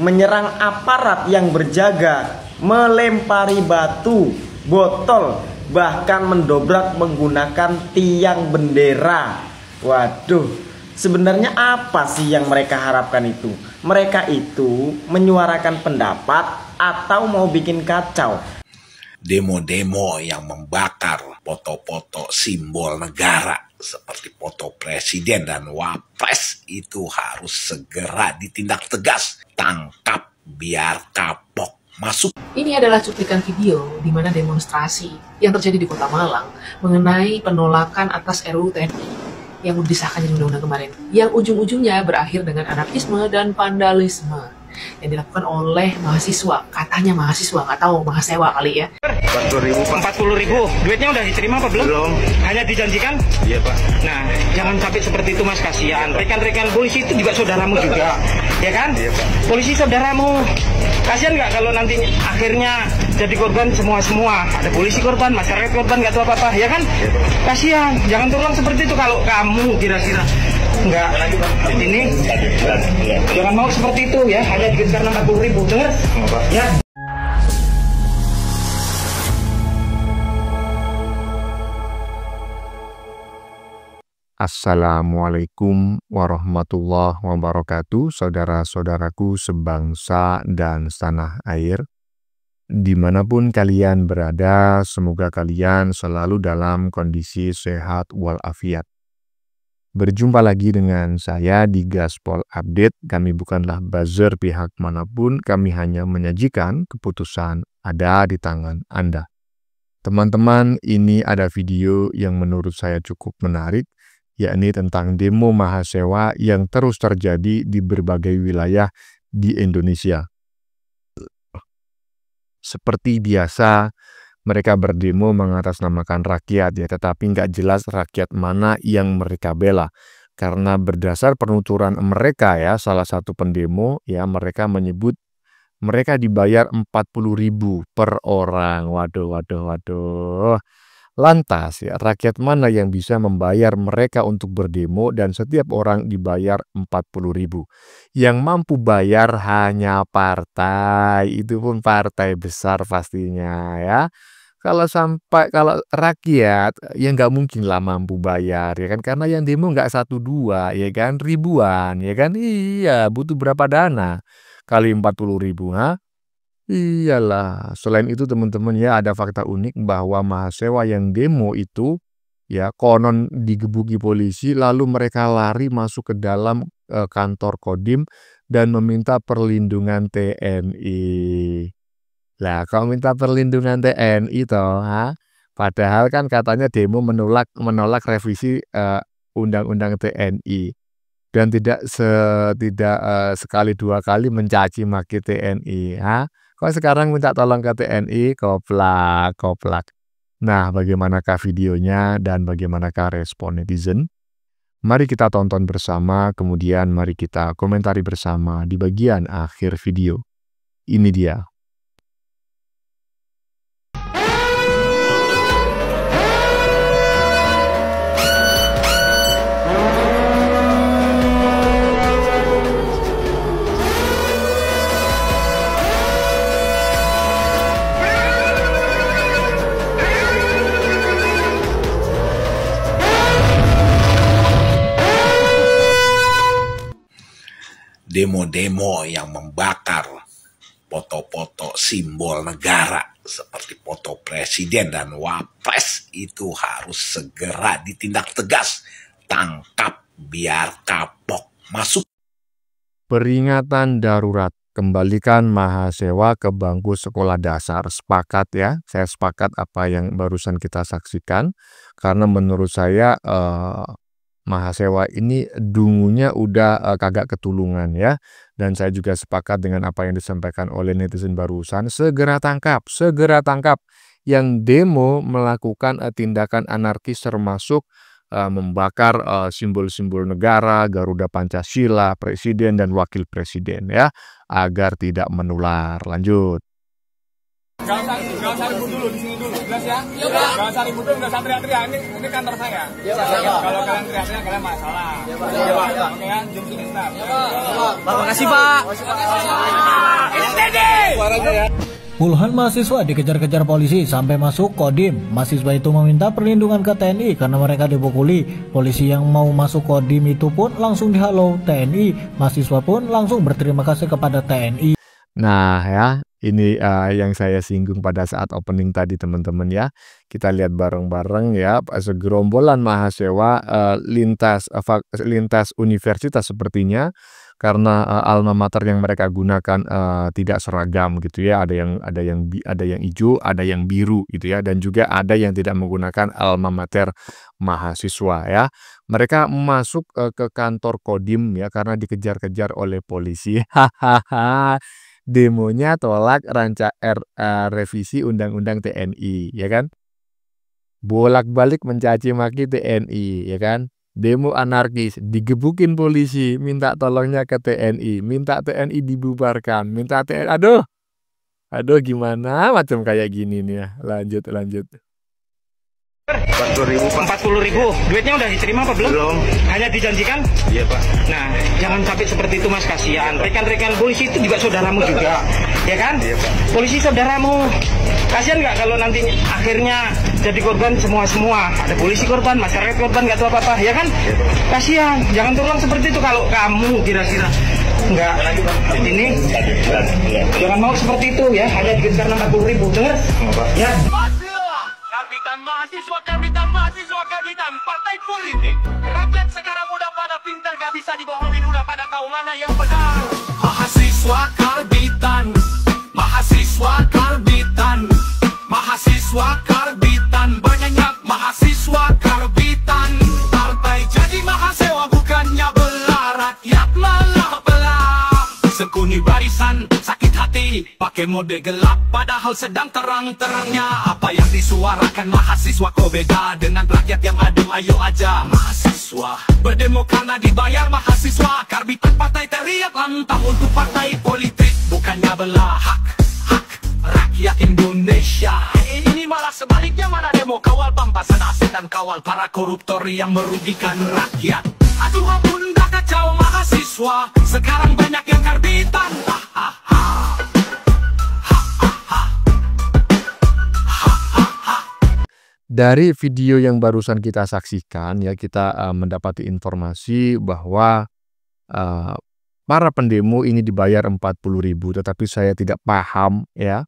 menyerang aparat yang berjaga, melempari batu, botol, bahkan mendobrak menggunakan tiang bendera. Waduh, sebenarnya apa sih yang mereka harapkan itu? Mereka itu menyuarakan pendapat atau mau bikin kacau? Demo-demo yang membakar foto-foto simbol negara seperti foto presiden dan wapres itu harus segera ditindak tegas. Tangkap biar kapok. Masuk. Ini adalah cuplikan video di mana demonstrasi yang terjadi di Kota Malang mengenai penolakan atas RUU TNI yang disahkan di undang-undang kemarin, yang ujung-ujungnya berakhir dengan anarkisme dan vandalisme yang dilakukan oleh mahasiswa. Katanya mahasiswa, nggak tahu mahasiswa kali ya. 40.000. Duitnya udah diterima apa belum? Belum. Hanya dijanjikan? Iya, Pak. Nah, jangan sampai seperti itu, Mas, kasihan. Rekan-rekan polisi itu juga saudaramu juga. Ya kan? Iya, Pak. Polisi saudaramu. Kasihan nggak kalau nanti akhirnya jadi korban semua-semua. Ada polisi korban, masyarakat korban, nggak tahu apa-apa, ya kan? Iya, Pak. Kasihan. Jangan terulang seperti itu kalau kamu kira-kira enggak ini. Jangan mau seperti itu ya, hanya karena 40.000. Dengar? Ya. Assalamualaikum warahmatullahi wabarakatuh, saudara-saudaraku sebangsa dan setanah air. Dimanapun kalian berada, semoga kalian selalu dalam kondisi sehat walafiat. Berjumpa lagi dengan saya di Gaspol Update. Kami bukanlah buzzer pihak manapun, kami hanya menyajikan keputusan ada di tangan Anda. Teman-teman, ini ada video yang menurut saya cukup menarik, yakni tentang demo mahasiswa yang terus terjadi di berbagai wilayah di Indonesia. Seperti biasa, mereka berdemo mengatasnamakan rakyat ya, tetapi nggak jelas rakyat mana yang mereka bela. Karena berdasar penuturan mereka ya, salah satu pendemo ya, mereka menyebut mereka dibayar 40.000 per orang. Waduh. Lantas ya, rakyat mana yang bisa membayar mereka untuk berdemo dan setiap orang dibayar 40.000? Yang mampu bayar hanya partai, itu pun partai besar pastinya ya. Kalau rakyat ya nggak mungkin lah mampu bayar ya kan, karena yang demo nggak 1-2 ya kan, ribuan ya kan. Iya, butuh berapa dana kali 40.000, ha? Iyalah. Selain itu teman-teman ya, ada fakta unik bahwa mahasiswa yang demo itu ya konon digebuki polisi, lalu mereka lari masuk ke dalam kantor Kodim dan meminta perlindungan TNI. Lah, kalau minta perlindungan TNI toh, ha? Padahal kan katanya demo menolak revisi undang-undang TNI dan tidak sekali dua kali mencaci maki TNI, ha? Kok sekarang minta tolong ke TNI? Koplak. Nah, bagaimanakah videonya dan bagaimanakah respon netizen? Mari kita tonton bersama, kemudian mari kita komentari bersama di bagian akhir video. Ini dia. Demo-demo yang membakar foto-foto simbol negara seperti foto presiden dan wapres itu harus segera ditindak tegas. Tangkap biar kapok. Masuk. Peringatan darurat, kembalikan mahasiswa ke bangku sekolah dasar. Sepakat ya, saya sepakat apa yang barusan kita saksikan, karena menurut saya mahasiswa ini dungunya udah kagak ketulungan ya. Dan saya juga sepakat dengan apa yang disampaikan oleh netizen barusan. Segera tangkap yang demo melakukan tindakan anarkis, termasuk membakar simbol-simbol negara, Garuda Pancasila, presiden dan wakil presiden ya, agar tidak menular. Lanjut. Gak usah ribut dulu di sini dulu. Jelas ya? Iya, Pak. Gak usah ribut, gak usah teriak-teriak. Ini kantor saya. Iya, Pak. Kalau kalian teriak-teriak, kalian masalah. Iya, Pak. Iya, Pak. Oke kan? Jam sini, Ustaz. Iya, Pak. Pak, makasih, Pak. Suaranya ya. Puluhan mahasiswa dikejar-kejar polisi sampai masuk Kodim. Mahasiswa itu meminta perlindungan ke TNI karena mereka dipukuli. Polisi yang mau masuk Kodim itu pun langsung dihalau TNI. Mahasiswa pun langsung berterima kasih kepada TNI. Nah ya, ini yang saya singgung pada saat opening tadi teman-teman ya. Kita lihat bareng-bareng ya, segerombolan mahasiswa lintas universitas sepertinya. Karena alma mater yang mereka gunakan tidak seragam gitu ya, ada yang hijau, ada yang biru gitu ya, dan juga ada yang tidak menggunakan alma mater mahasiswa ya. Mereka masuk ke kantor Kodim ya karena dikejar-kejar oleh polisi. Hahaha. Demonya tolak revisi Undang-Undang TNI ya kan. Bolak-balik mencaci maki TNI ya kan. Demo anarkis, digebukin polisi, minta tolongnya ke TNI, minta TNI dibubarkan, minta TNI, aduh gimana macam kayak gini nih ya, lanjut. 40.000, duitnya udah diterima apa belum? Belum. Hanya dijanjikan? Iya, Pak. Nah, jangan sampai seperti itu Mas, kasihan. Rekan-rekan polisi itu juga saudaramu juga, ya kan? Iya, Pak. Polisi saudaramu. Kasihan nggak kalau nanti akhirnya jadi korban semua? Ada polisi korban, masyarakat korban, nggak tahu apa-apa, ya kan? Iya, Pak. Kasihan, jangan terulang seperti itu kalau kamu kira-kira. Enggak, ini jangan mau seperti itu ya, hanya dikejar 40.000, dengar? Ya. Karbitan mahasiswa, karbitan partai politik. Rakyat sekarang udah pada pintar, gak bisa dibohongin, udah pada tahu mana yang benar. Mahasiswa karbitan, mahasiswa karbitan, mahasiswa karbitan, banyak mahasiswa karbitan. Partai jadi mahasiswa bukannya belah, rakyat malah belah. Sembunyi barisan, sakit hati, pakai mode gelap padahal sedang terang-terangnya. Apa yang disuarakan mahasiswa kok beda dengan rakyat yang adem, ayo aja mahasiswa berdemo karena dibayar mahasiswa. Karbitan partai teriak lantang untuk partai politik, bukannya belah hak rakyat Indonesia. Ini malah sebaliknya, mana demo kawal pampasan aset dan kawal para koruptor yang merugikan rakyat. Aduh ampun dah kacau mahasiswa, sekarang banyak yang karbitan. Dari video yang barusan kita saksikan ya, kita mendapati informasi bahwa para pendemo ini dibayar 40.000, tetapi saya tidak paham ya,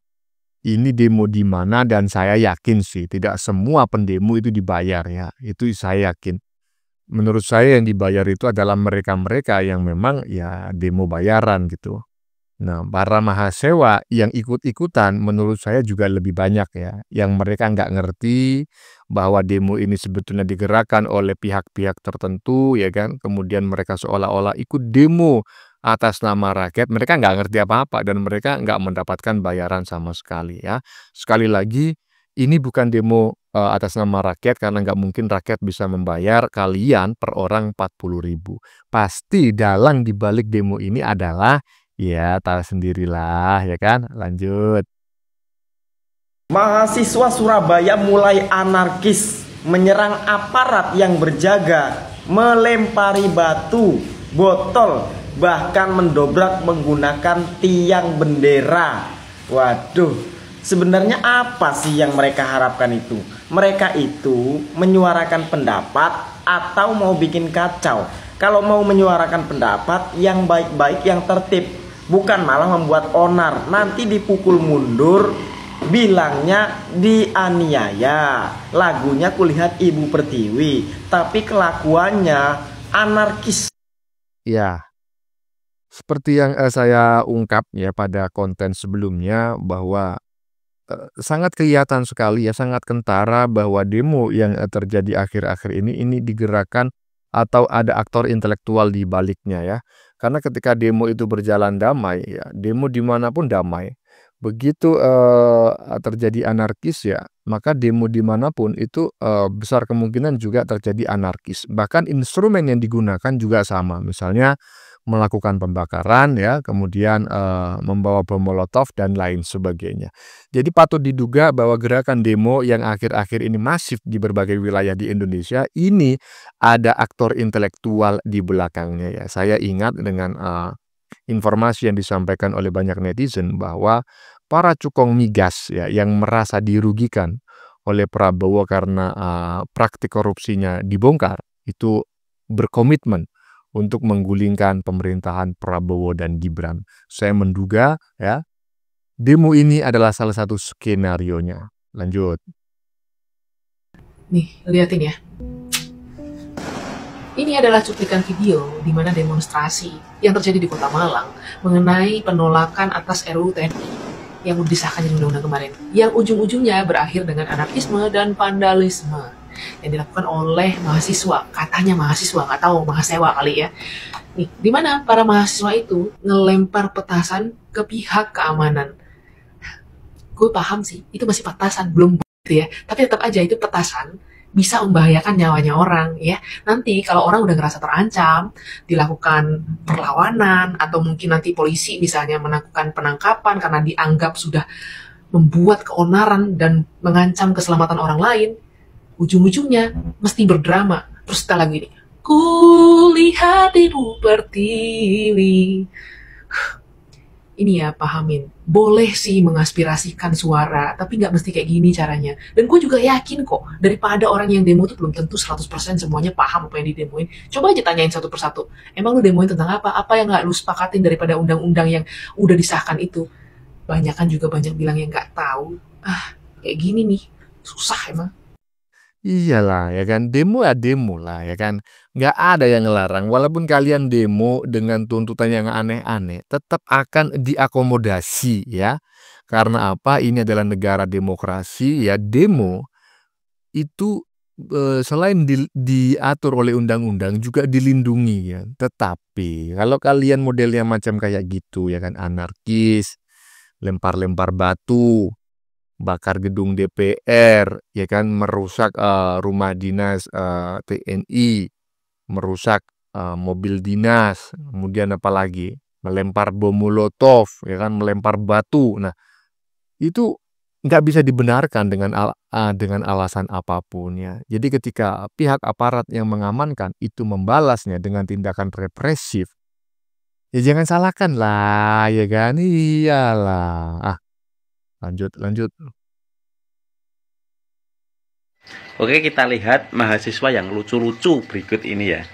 ini demo di mana, dan saya yakin sih tidak semua pendemo itu dibayar ya, itu saya yakin. Menurut saya yang dibayar itu adalah mereka-mereka yang memang ya demo bayaran gitu. Nah, para mahasiswa yang ikut-ikutan menurut saya juga lebih banyak ya, yang mereka nggak ngerti bahwa demo ini sebetulnya digerakkan oleh pihak-pihak tertentu ya kan, kemudian mereka seolah-olah ikut demo atas nama rakyat, mereka nggak ngerti apa-apa dan mereka nggak mendapatkan bayaran sama sekali ya. Sekali lagi, ini bukan demo atas nama rakyat karena nggak mungkin rakyat bisa membayar kalian per orang 40.000. Pasti dalang dibalik demo ini adalah ya, tahu sendirilah ya kan. Lanjut. Mahasiswa Surabaya mulai anarkis menyerang aparat yang berjaga, melempari batu, botol, bahkan mendobrak menggunakan tiang bendera. Waduh, sebenarnya apa sih yang mereka harapkan itu? Mereka itu menyuarakan pendapat atau mau bikin kacau? Kalau mau menyuarakan pendapat yang baik-baik, yang tertib, bukan malah membuat onar, nanti dipukul mundur, bilangnya dianiaya. Lagunya Kulihat Ibu Pertiwi, tapi kelakuannya anarkis. Ya, seperti yang saya ungkap ya pada konten sebelumnya, bahwa sangat kelihatan sekali ya, sangat kentara bahwa demo yang terjadi akhir-akhir ini digerakkan atau ada aktor intelektual di baliknya ya. Karena ketika demo itu berjalan damai ya, demo dimanapun damai. Begitu terjadi anarkis ya, maka demo dimanapun itu besar kemungkinan juga terjadi anarkis. Bahkan instrumen yang digunakan juga sama. Misalnya melakukan pembakaran ya, kemudian membawa bom molotov dan lain sebagainya. Jadi patut diduga bahwa gerakan demo yang akhir-akhir ini masif di berbagai wilayah di Indonesia ini ada aktor intelektual di belakangnya ya. Saya ingat dengan informasi yang disampaikan oleh banyak netizen bahwa para cukong migas ya yang merasa dirugikan oleh Prabowo karena praktik korupsinya dibongkar itu berkomitmen untuk menggulingkan pemerintahan Prabowo dan Gibran. Saya menduga ya, demo ini adalah salah satu skenarionya. Lanjut. Nih, liatin ya. Ini adalah cuplikan video di mana demonstrasi yang terjadi di Kota Malang mengenai penolakan atas RUU TNI yang disahkan di undang-undang kemarin, yang ujung-ujungnya berakhir dengan anarkisme dan vandalisme yang dilakukan oleh mahasiswa, katanya mahasiswa, nggak tahu mahasiswa kali ya. Nih, di mana para mahasiswa itu ngelempar petasan ke pihak keamanan. Gue paham sih, itu masih petasan, belum gitu ya. Tapi tetap aja itu petasan bisa membahayakan nyawanya orang ya. Nanti kalau orang udah ngerasa terancam, dilakukan perlawanan atau mungkin nanti polisi misalnya melakukan penangkapan karena dianggap sudah membuat keonaran dan mengancam keselamatan orang lain, ujung-ujungnya mesti berdrama. Terus kita lagi ini, kulihat ibu pertiwi. Ini ya, pahamin. Boleh sih mengaspirasikan suara, tapi nggak mesti kayak gini caranya. Dan gue juga yakin kok, daripada orang yang demo tuh belum tentu 100% semuanya paham apa yang didemoin. Coba aja tanyain satu persatu. Emang lu demoin tentang apa? Apa yang nggak lu sepakatin daripada undang-undang yang udah disahkan itu? Banyak kan juga banyak bilang yang nggak tahu. Kayak gini nih. Susah emang. Iyalah ya kan, demo ya demo lah ya kan. Nggak ada yang ngelarang, walaupun kalian demo dengan tuntutan yang aneh-aneh, tetap akan diakomodasi ya. Karena apa? Ini adalah negara demokrasi ya, demo itu selain diatur oleh undang-undang juga dilindungi ya. Tetapi kalau kalian modelnya macam kayak gitu ya kan, anarkis, lempar-lempar batu, bakar gedung DPR, ya kan, merusak rumah dinas TNI, merusak mobil dinas, kemudian apa lagi, melempar bom molotov, ya kan, melempar batu. Nah, itu nggak bisa dibenarkan dengan alasan apapun ya. Jadi ketika pihak aparat yang mengamankan itu membalasnya dengan tindakan represif, ya jangan salahkan lah, ya kan, iyalah. Lanjut. Oke, kita lihat mahasiswa yang lucu-lucu berikut ini ya.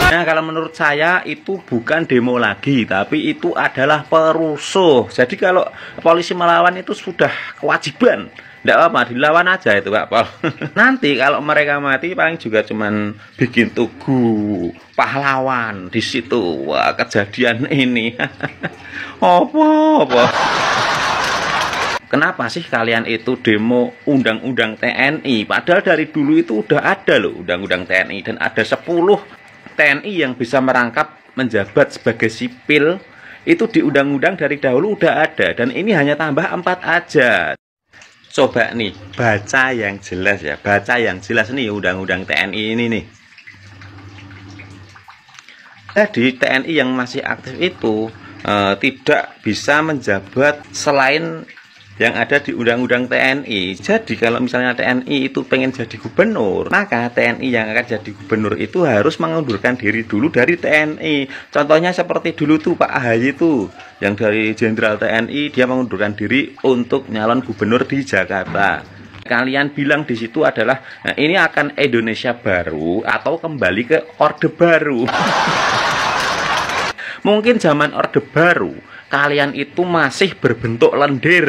Nah, kalau menurut saya itu bukan demo lagi, tapi itu adalah perusuh. Jadi kalau polisi melawan itu sudah kewajiban. Tidak apa-apa, dilawan aja itu Pak Pol. Nanti kalau mereka mati paling juga cuman bikin tugu pahlawan di situ. Wah, kejadian ini. Apa? Kenapa sih kalian itu demo undang-undang TNI? Padahal dari dulu itu udah ada loh undang-undang TNI, dan ada 10 TNI yang bisa merangkap menjabat sebagai sipil. Itu di undang-undang dari dahulu udah ada, dan ini hanya tambah 4 aja. Coba nih baca yang jelas ya, baca yang jelas nih undang-undang TNI ini nih. Jadi TNI yang masih aktif itu tidak bisa menjabat selain yang ada di undang-undang TNI. Jadi kalau misalnya TNI itu pengen jadi gubernur, maka TNI yang akan jadi gubernur itu harus mengundurkan diri dulu dari TNI. Contohnya seperti dulu tuh Pak AHY itu, yang dari jenderal TNI dia mengundurkan diri untuk nyalon gubernur di Jakarta. Kalian bilang di situ adalah ini akan Indonesia baru atau kembali ke Orde Baru. Mungkin zaman Orde Baru kalian itu masih berbentuk lendir.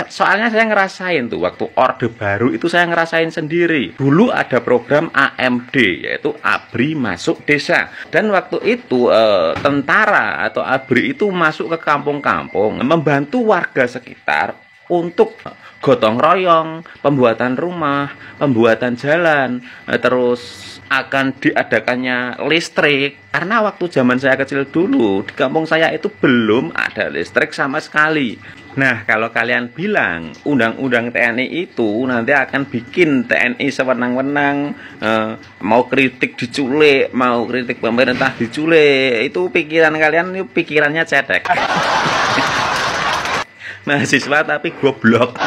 Soalnya saya ngerasain tuh waktu Orde Baru itu, saya ngerasain sendiri. Dulu ada program AMD, yaitu ABRI Masuk Desa. Dan waktu itu tentara atau ABRI itu masuk ke kampung-kampung membantu warga sekitar untuk gotong royong, pembuatan rumah, pembuatan jalan, terus akan diadakannya listrik. Karena waktu zaman saya kecil dulu di kampung saya itu belum ada listrik sama sekali. Nah, kalau kalian bilang undang-undang TNI itu nanti akan bikin TNI sewenang-wenang, mau kritik diculik, mau kritik pemerintah diculik, itu pikiran kalian, itu pikirannya cetek. Mahasiswa tapi goblok.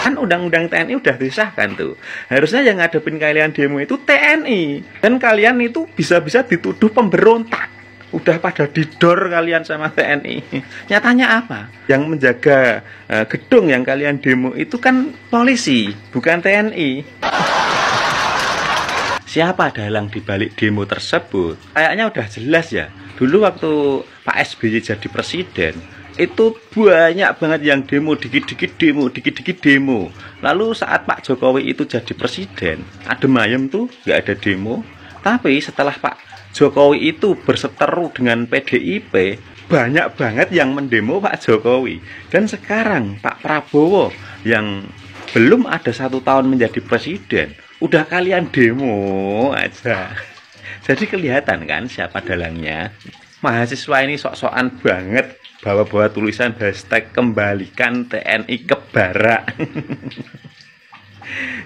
Kan undang-undang TNI udah disahkan tuh. Harusnya yang ngadepin kalian demo itu TNI. Dan kalian itu bisa-bisa dituduh pemberontak. Udah pada didor kalian sama TNI. Nyatanya apa? Yang menjaga gedung yang kalian demo itu kan polisi, bukan TNI. Siapa dalang dibalik demo tersebut? Kayaknya udah jelas ya. Dulu waktu Pak SBY jadi presiden, itu banyak banget yang demo, dikit-dikit demo. Lalu saat Pak Jokowi itu jadi presiden, adem ayem tuh nggak ada demo. Tapi setelah Pak Jokowi itu berseteru dengan PDIP, banyak banget yang mendemo Pak Jokowi. Dan sekarang Pak Prabowo yang belum ada 1 tahun menjadi presiden, udah kalian demo aja. Jadi kelihatan kan siapa dalangnya. Mahasiswa ini sok-sokan banget bawa-bawa tulisan hashtag kembalikan TNI ke barak.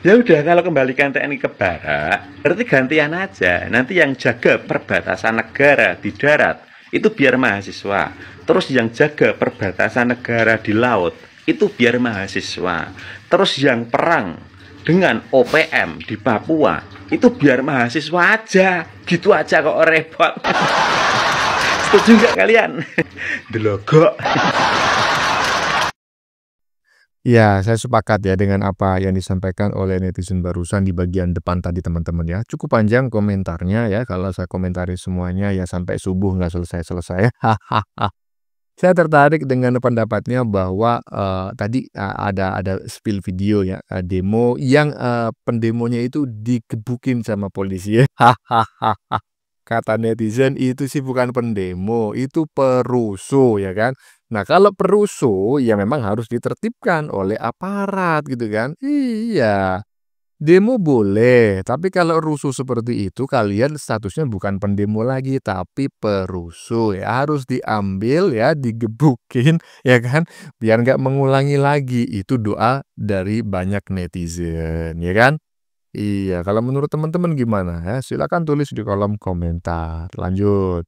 Ya udah, kalau kembalikan TNI ke barak berarti gantian aja. Nanti yang jaga perbatasan negara di darat itu biar mahasiswa. Terus yang jaga perbatasan negara di laut itu biar mahasiswa. Terus yang perang dengan OPM di Papua itu biar mahasiswa aja. Gitu aja kok repot. Setuju nggak kalian? Delogok. Ya, saya sepakat ya dengan apa yang disampaikan oleh netizen barusan di bagian depan tadi teman-teman ya. Cukup panjang komentarnya ya, kalau saya komentari semuanya ya sampai subuh nggak selesai-selesai. Hahaha. Saya tertarik dengan pendapatnya bahwa tadi ada spill video ya, demo yang pendemonya itu digebukin sama polisi ya. Hahaha. Kata netizen itu sih bukan pendemo, itu perusuh ya kan. Nah kalau perusuh ya memang harus ditertibkan oleh aparat gitu kan. Iya, demo boleh, tapi kalau rusuh seperti itu kalian statusnya bukan pendemo lagi tapi perusuh ya. Harus diambil ya, digebukin ya kan, biar nggak mengulangi lagi. Itu doa dari banyak netizen ya kan. Iya, kalau menurut teman-teman gimana ya? Silakan tulis di kolom komentar. Lanjut.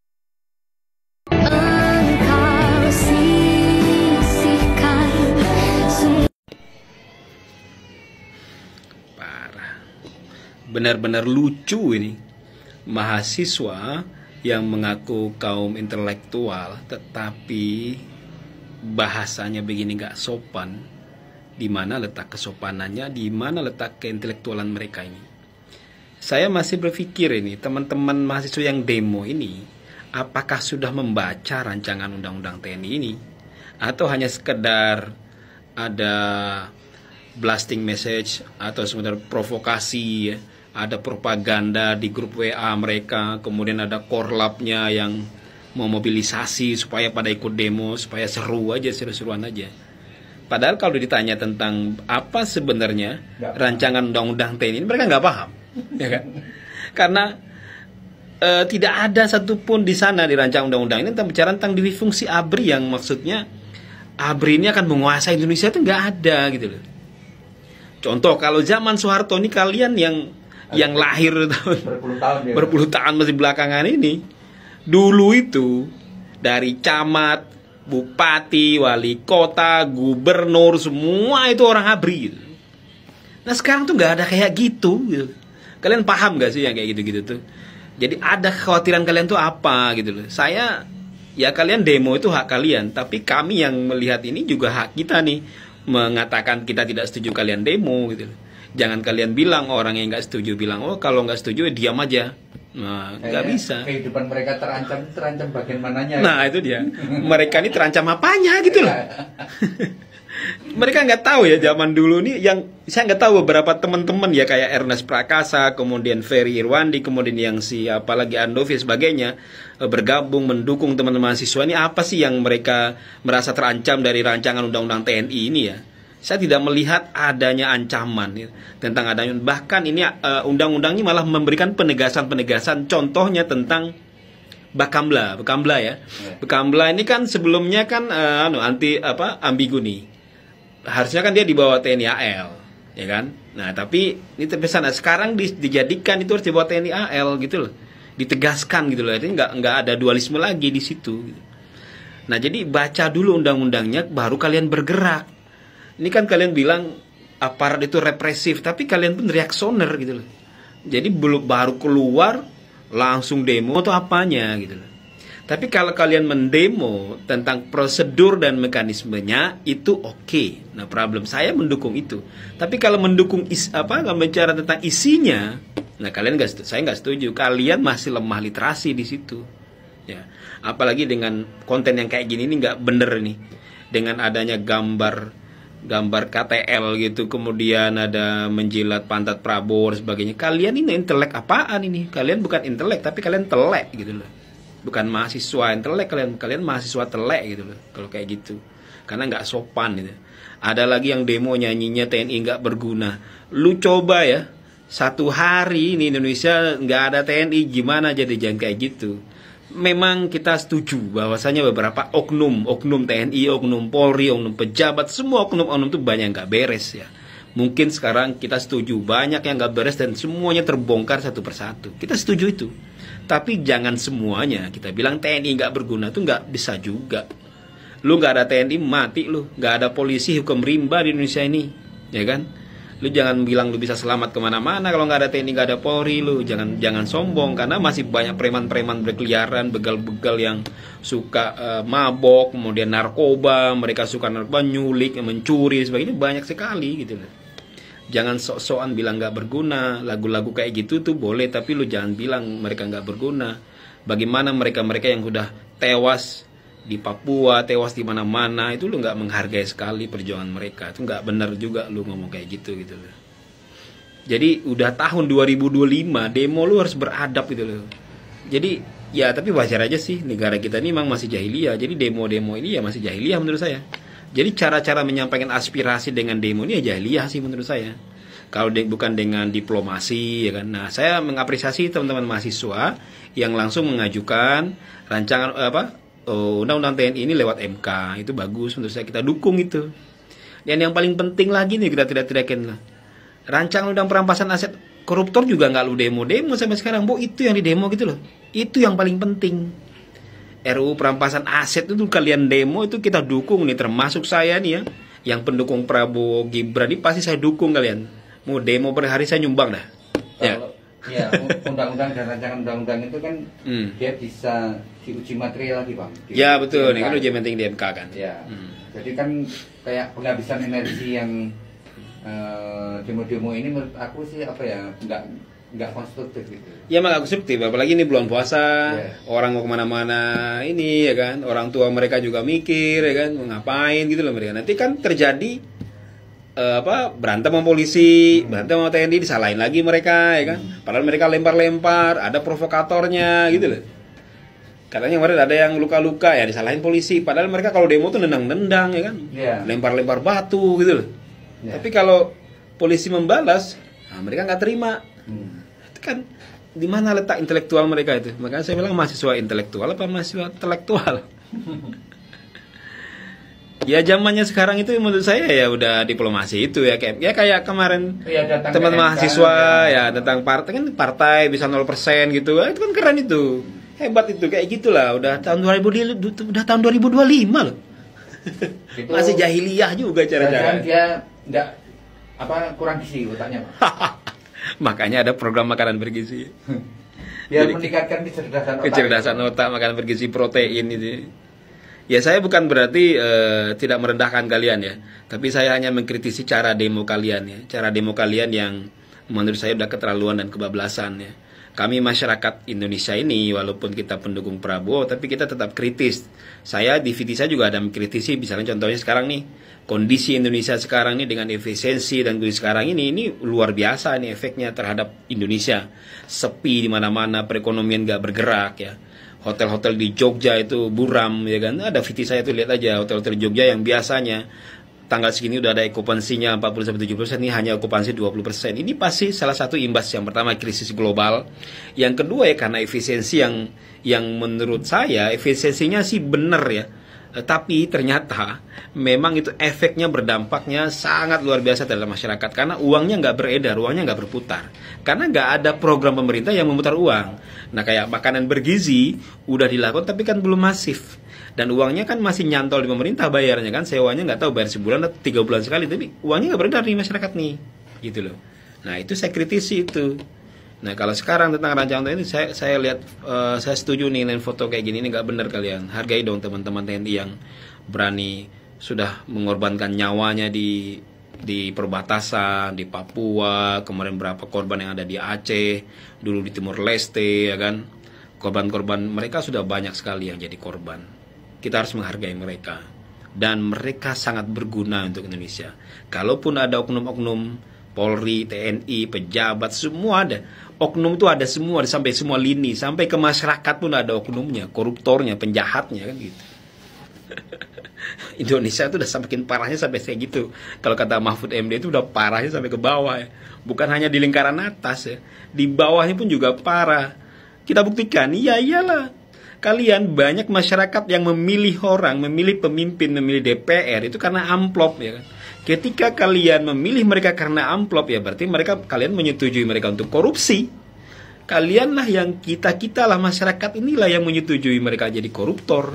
Parah. Benar-benar lucu ini. Mahasiswa yang mengaku kaum intelektual tetapi bahasanya begini gak sopan. Di mana letak kesopanannya, di mana letak keintelektualan mereka ini. Saya masih berpikir ini, teman-teman mahasiswa yang demo ini, apakah sudah membaca rancangan undang-undang TNI ini? Atau hanya sekedar ada blasting message, atau sekedar provokasi, ada propaganda di grup WA mereka, kemudian ada korlapnya yang memobilisasi supaya pada ikut demo, supaya seru aja, seru-seruan aja. Padahal kalau ditanya tentang apa sebenarnya rancangan undang-undang TNI ini, mereka nggak paham, ya kan? Karena tidak ada satupun di sana di rancangan undang-undang ini tentang bicara tentang fungsi ABRI yang maksudnya ABRI ini akan menguasai Indonesia, itu nggak ada gitu loh. Contoh kalau zaman Soeharto ini, kalian yang lahir berpuluh tahun masih belakangan ini, dulu itu dari camat, bupati, wali kota, gubernur, semua itu orang ABRI gitu. Nah sekarang tuh nggak ada kayak gitu, gitu. Kalian paham gak sih yang kayak gitu-gitu tuh? Jadi ada kekhawatiran kalian tuh apa gitu loh. Saya, ya kalian demo itu hak kalian, tapi kami yang melihat ini juga hak kita nih, mengatakan kita tidak setuju kalian demo gitu loh. Jangan kalian bilang orang yang nggak setuju bilang, oh kalau nggak setuju ya diam aja. Nah, nggak bisa. Kehidupan mereka terancam bagian mananya. Nah itu dia. Mereka ini terancam apanya gitu loh. Mereka nggak tahu ya zaman dulu nih, yang saya nggak tahu beberapa teman-teman ya kayak Ernest Prakasa, kemudian Ferry Irwandi, kemudian yang siapa lagi Andovi sebagainya bergabung mendukung teman-teman mahasiswa ini. Apa sih yang mereka merasa terancam dari rancangan undang-undang TNI ini ya? Saya tidak melihat adanya ancaman ya, tentang adanya, bahkan ini undang-undang ini malah memberikan penegasan-penegasan. Contohnya tentang Bakamla ya. Bakamla ini kan sebelumnya kan ambigu nih. Harusnya kan dia di bawah TNI AL, ya kan? Nah, tapi ini terpesan sekarang dijadikan itu harus di bawah TNI AL gitu loh. Ditegaskan gitu loh. Artinya nggak ada dualisme lagi di situ. Gitu. Nah, jadi baca dulu undang-undangnya baru kalian bergerak. Ini kan kalian bilang aparat itu represif, tapi kalian pun reaksioner gitu loh. Jadi baru keluar langsung demo atau apanya gitu loh. Tapi kalau kalian mendemo tentang prosedur dan mekanismenya itu oke. Nah, problem saya mendukung itu. Tapi kalau mendukung kalau bicara tentang isinya, nah saya nggak setuju. Kalian masih lemah literasi di situ. Ya, apalagi dengan konten yang kayak gini ini nggak bener nih. Dengan adanya gambar KTL gitu, kemudian ada menjilat pantat Prabowo dan sebagainya. Kalian ini intelek apaan ini? Kalian bukan intelek, tapi kalian telek gitu loh. Bukan mahasiswa intelek, kalian mahasiswa telek gitu loh kalau kayak gitu, karena nggak sopan gitu. Ada lagi yang demo nyanyinya TNI nggak berguna. Lu coba ya, satu hari ini Indonesia nggak ada TNI, gimana jadi? Jangan kayak gitu. Memang kita setuju bahwasanya beberapa oknum TNI, oknum Polri, oknum pejabat, semua oknum itu banyak nggak beres ya. Mungkin sekarang kita setuju banyak yang nggak beres dan semuanya terbongkar satu persatu. Kita setuju itu. Tapi jangan semuanya kita bilang TNI nggak berguna, tuh nggak bisa juga. Lu nggak ada TNI mati lu, nggak ada polisi hukum rimba di Indonesia ini, ya kan? Lu jangan bilang lu bisa selamat kemana-mana kalau nggak ada TNI, nggak ada Polri. Lu jangan sombong, karena masih banyak preman-preman berkeliaran, begal-begal yang suka mabok, kemudian narkoba, mereka suka narkoba, nyulik, mencuri, sebagainya banyak sekali gitu loh. Jangan sok-sokan bilang nggak berguna. Lagu-lagu kayak gitu tuh boleh, tapi lu jangan bilang mereka nggak berguna. Bagaimana mereka-mereka yang udah tewas di Papua, tewas di mana-mana, itu lu nggak menghargai sekali perjuangan mereka. Itu nggak benar juga lu ngomong kayak gitu loh. Jadi udah tahun 2025, demo lu harus beradab gitu loh. Jadi ya, tapi wajar aja sih, negara kita ini memang masih jahiliyah. Jadi demo-demo ini ya masih jahiliyah menurut saya. Jadi cara-cara menyampaikan aspirasi dengan demo ini ya jahiliyah sih menurut saya. Kalau bukan dengan diplomasi ya kan. Nah, saya mengapresiasi teman-teman mahasiswa yang langsung mengajukan rancangan undang-undang TNI ini lewat MK. Itu bagus menurut saya, kita dukung itu. Dan yang paling penting lagi nih, kita tidak lah. Rancangan undang perampasan aset koruptor juga nggak lu demo-demo sampai sekarang. Itu yang di demo gitu loh. Itu yang paling penting. RUU perampasan aset itu kalian demo, itu kita dukung nih, termasuk saya nih ya, yang pendukung Prabowo Gibran ini pasti saya dukung kalian. Mau demo per hari saya nyumbang dah. Ya, undang-undang dan rancangan undang-undang itu kan dia bisa diuji materi lagi, Bang. Ya betul, ini kan uji materi di MK kan. Ya. Jadi kan kayak penghabisan energi yang demo-demo ini menurut aku sih nggak konstruktif gitu. Ya nggak konstruktif, apalagi ini bulan puasa, orang mau kemana-mana ini ya kan, orang tua mereka juga mikir ya kan, mau ngapain gitu loh mereka. Nanti kan terjadi berantem sama polisi, berantem sama TNI, disalahin lagi mereka ya kan. Padahal mereka lempar-lempar, ada provokatornya gitu loh. Katanya kemarin ada yang luka-luka ya disalahin polisi, padahal mereka kalau demo tuh nendang-nendang ya kan, lempar-lempar batu gitu loh. Tapi kalau polisi membalas, nah mereka nggak terima. Itu kan di mana letak intelektual mereka itu? Makanya saya bilang mahasiswa intelektual apa mahasiswa intelektual? Ya zamannya sekarang itu menurut saya ya udah diplomasi itu ya kayak kemarin teman mahasiswa ya tentang partai bisa 0% gitu. Itu kan keren itu. Hebat itu, kayak gitulah. Udah tahun 2025 loh. Masih jahiliyah juga cara-cara. Dia enggak kurang gizi otaknya, Pak. Makanya ada program makanan bergizi. Biar meningkatkan kecerdasan otak, makanan bergizi, protein itu. Ya saya bukan berarti tidak merendahkan kalian ya, tapi saya hanya mengkritisi cara demo kalian ya. Cara demo kalian yang menurut saya udah keterlaluan dan kebablasan ya. Kami masyarakat Indonesia ini, walaupun kita pendukung Prabowo, tapi kita tetap kritis. Saya di VT saya juga ada mengkritisi, misalnya contohnya sekarang nih, kondisi Indonesia sekarang ini dengan efisiensi dan kondisi sekarang ini luar biasa nih efeknya terhadap Indonesia. Sepi di mana-mana, perekonomian nggak bergerak ya. Hotel-hotel di Jogja itu buram ya kan. Ada VT saya tuh, lihat aja hotel-hotel Jogja yang biasanya tanggal segini udah ada okupansinya 40-70%, ini hanya okupansi 20%. Ini pasti salah satu imbas. Yang pertama krisis global, yang kedua ya karena efisiensi yang menurut saya efisiensinya sih benar ya, tapi ternyata memang itu efeknya berdampaknya sangat luar biasa terhadap masyarakat, karena uangnya nggak beredar, uangnya nggak berputar, karena nggak ada program pemerintah yang memutar uang. Nah kayak makanan bergizi udah dilakukan tapi kan belum masif. Dan uangnya kan masih nyantol di pemerintah bayarnya kan, sewanya nggak tahu bayar sebulan atau 3 bulan sekali, tapi uangnya nggak beredar di masyarakat nih, gitu loh. Nah itu saya kritisi itu. Nah kalau sekarang tentang rancangan ini saya lihat, saya setuju nih foto kayak gini, ini nggak benar kalian. Hargai dong teman-teman TNI yang berani sudah mengorbankan nyawanya di perbatasan, di Papua, kemarin berapa korban yang ada di Aceh, dulu di Timur Leste ya kan. Korban-korban mereka sudah banyak sekali yang jadi korban. Kita harus menghargai mereka, dan mereka sangat berguna untuk Indonesia. Kalaupun ada oknum-oknum Polri, TNI, pejabat, semua ada. Oknum itu ada semua, sampai semua lini, sampai ke masyarakat pun ada oknumnya, koruptornya, penjahatnya kan gitu. Indonesia itu udah semakin parahnya sampai kayak gitu. Kalau kata Mahfud MD itu udah parahnya sampai ke bawah ya. Bukan hanya di lingkaran atas ya, di bawahnya pun juga parah. Kita buktikan, iyalah. Kalian banyak masyarakat yang memilih orang, memilih pemimpin, memilih DPR itu karena amplop ya kan. Ketika kalian memilih mereka karena amplop ya berarti kalian menyetujui mereka untuk korupsi. Kalianlah yang kita lah masyarakat inilah yang menyetujui mereka jadi koruptor.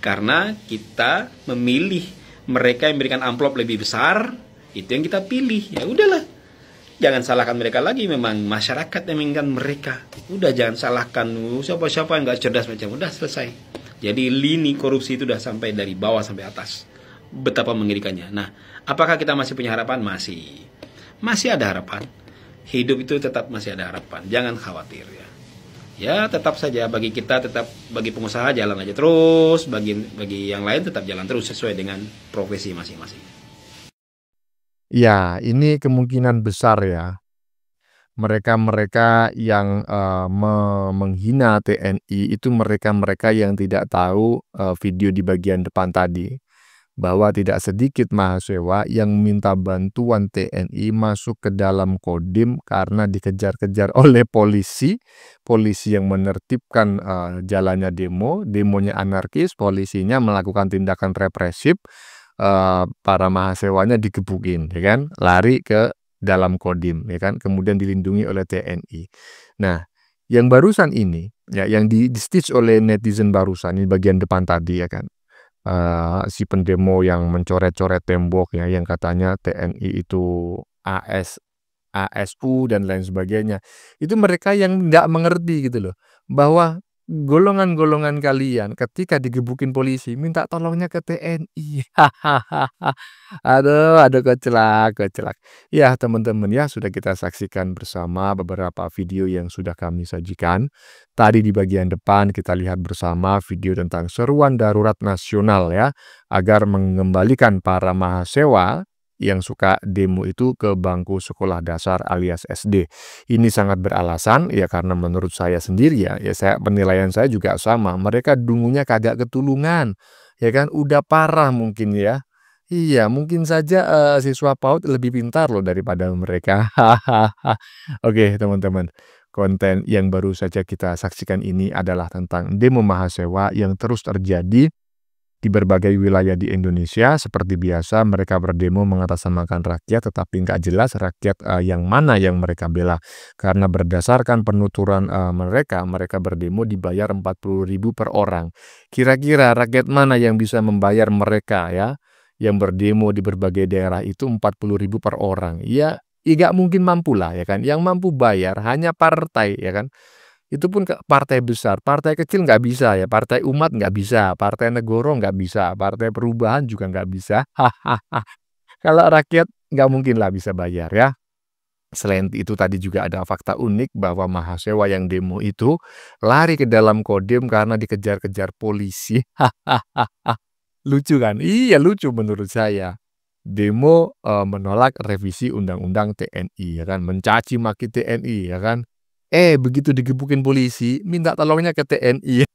Karena kita memilih mereka yang memberikan amplop lebih besar, itu yang kita pilih. Ya udahlah. Jangan salahkan mereka lagi, memang masyarakat yang menginginkan mereka. Udah jangan salahkan siapa-siapa yang nggak cerdas macam, udah selesai. Jadi lini korupsi itu udah sampai dari bawah sampai atas. Betapa mengerikannya. Nah, apakah kita masih punya harapan? Masih ada harapan. Hidup itu tetap masih ada harapan. Jangan khawatir ya. Ya tetap saja bagi kita, tetap bagi pengusaha jalan aja terus, bagi yang lain tetap jalan terus sesuai dengan profesi masing-masing. Ya, ini kemungkinan besar ya. Mereka-mereka yang menghina TNI itu mereka-mereka yang tidak tahu video di bagian depan tadi. Bahwa tidak sedikit mahasiswa yang minta bantuan TNI masuk ke dalam Kodim karena dikejar-kejar oleh polisi. Polisi yang menertibkan jalannya demonya anarkis, polisinya melakukan tindakan represif. Para mahasiswanya digebukin ya kan, lari ke dalam Kodim ya kan, kemudian dilindungi oleh TNI. Nah, yang barusan ini ya, yang di-stitch oleh netizen barusan ini bagian depan tadi ya kan, si pendemo yang mencoret-coret tembok ya, yang katanya TNI itu ASU dan lain sebagainya. Itu mereka yang tidak mengerti gitu loh, bahwa golongan-golongan kalian ketika digebukin polisi minta tolongnya ke TNI. Aduh kecelak. Ya teman-teman ya, sudah kita saksikan bersama beberapa video yang sudah kami sajikan. Tadi di bagian depan kita lihat bersama video tentang seruan darurat nasional ya, agar mengembalikan para mahasiswa yang suka demo itu ke bangku sekolah dasar alias SD. Ini sangat beralasan ya, karena menurut saya sendiri ya penilaian saya juga sama. Mereka dungunya kagak ketulungan ya kan, udah parah mungkin ya. Iya, mungkin saja siswa PAUD lebih pintar loh daripada mereka. Oke teman-teman, konten yang baru saja kita saksikan ini adalah tentang demo mahasiswa yang terus terjadi di berbagai wilayah di Indonesia. Seperti biasa mereka berdemo mengatasnamakan rakyat, tetapi nggak jelas rakyat yang mana yang mereka bela. Karena berdasarkan penuturan mereka berdemo dibayar 40.000 per orang. Kira-kira rakyat mana yang bisa membayar mereka ya, yang berdemo di berbagai daerah itu 40.000 per orang? Ya nggak mungkin mampu lah ya kan. Yang mampu bayar hanya partai ya kan. Itu pun partai besar, partai kecil nggak bisa ya, partai umat nggak bisa, partai negoro nggak bisa, partai perubahan juga nggak bisa. Kalau rakyat nggak mungkin lah bisa bayar ya. Selain itu tadi juga ada fakta unik bahwa mahasiswa yang demo itu lari ke dalam Kodim karena dikejar-kejar polisi. Lucu kan? Iya, lucu menurut saya. Demo menolak revisi Undang-Undang TNI, ya kan? Mencaci maki TNI, ya kan? Begitu digebukin polisi, minta tolongnya ke TNI.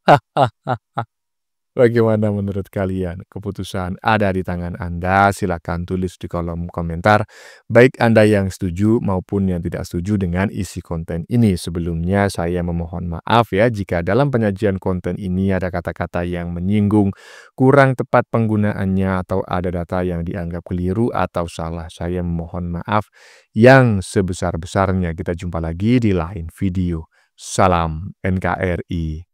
Bagaimana menurut kalian? Keputusan ada di tangan Anda. Silakan tulis di kolom komentar, baik Anda yang setuju maupun yang tidak setuju dengan isi konten ini. Sebelumnya saya memohon maaf ya jika dalam penyajian konten ini ada kata-kata yang menyinggung, kurang tepat penggunaannya, atau ada data yang dianggap keliru atau salah. Saya memohon maaf yang sebesar-besarnya. Kita jumpa lagi di lain video. Salam NKRI.